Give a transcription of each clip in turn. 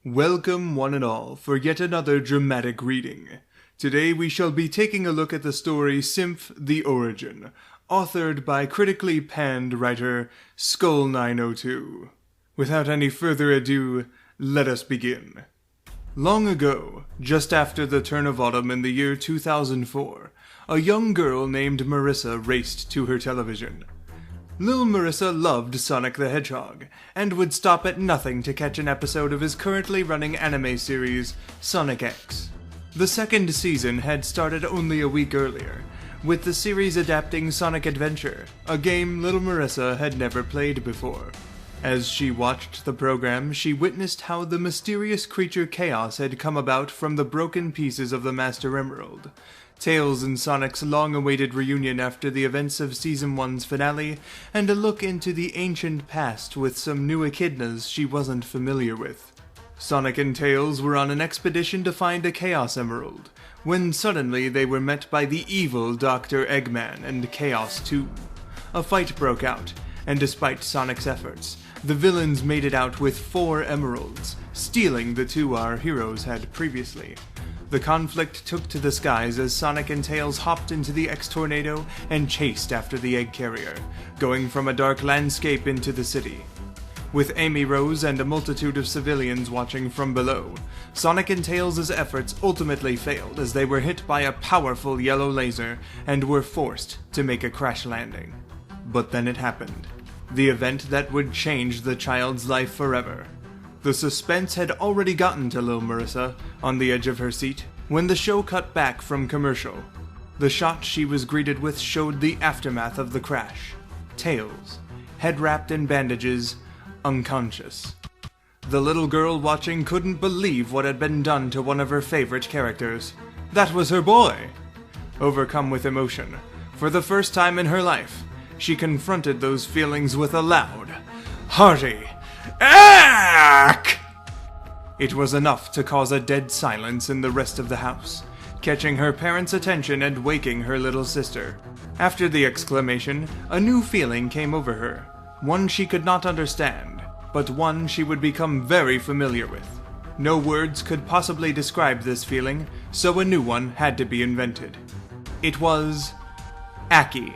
Welcome one and all for yet another dramatic reading. Today we shall be taking a look at the story Symph, The Origin, authored by critically panned writer Skull902. Without any further ado, let us begin. Long ago, just after the turn of autumn in the year 2004, a young girl named Marissa raced to her television. Lil Marissa loved Sonic the Hedgehog, and would stop at nothing to catch an episode of his currently running anime series, Sonic X. The second season had started only a week earlier, with the series adapting Sonic Adventure, a game Lil Marissa had never played before. As she watched the program, she witnessed how the mysterious creature Chaos had come about from the broken pieces of the Master Emerald. Tails and Sonic's long-awaited reunion after the events of Season 1's finale, and a look into the ancient past with some new echidnas she wasn't familiar with. Sonic and Tails were on an expedition to find a Chaos Emerald, when suddenly they were met by the evil Dr. Eggman and Chaos 2. A fight broke out, and despite Sonic's efforts, the villains made it out with 4 emeralds, stealing the 2 our heroes had previously. The conflict took to the skies as Sonic and Tails hopped into the X-Tornado and chased after the egg carrier, going from a dark landscape into the city. With Amy Rose and a multitude of civilians watching from below, Sonic and Tails' efforts ultimately failed as they were hit by a powerful yellow laser and were forced to make a crash landing. But then it happened. The event that would change the child's life forever. The suspense had already gotten to Lil Marissa, on the edge of her seat, when the show cut back from commercial. The shot she was greeted with showed the aftermath of the crash. Tails, head wrapped in bandages, unconscious. The little girl watching couldn't believe what had been done to one of her favorite characters. That was her boy! Overcome with emotion, for the first time in her life, she confronted those feelings with a loud, hearty "Ack!" It was enough to cause a dead silence in the rest of the house, catching her parents' attention and waking her little sister. After the exclamation, a new feeling came over her, one she could not understand, but one she would become very familiar with. No words could possibly describe this feeling, so a new one had to be invented. It was Aki.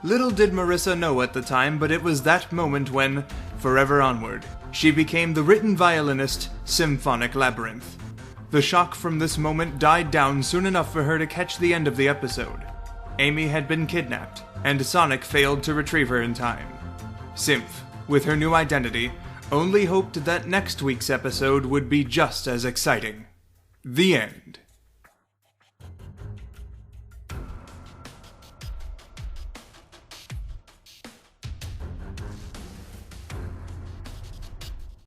Little did Marissa know at the time, but it was that moment when, forever onward, she became the written violinist Symphonic-Labyrinth. The shock from this moment died down soon enough for her to catch the end of the episode. Amy had been kidnapped, and Sonic failed to retrieve her in time. Symph, with her new identity, only hoped that next week's episode would be just as exciting. The end.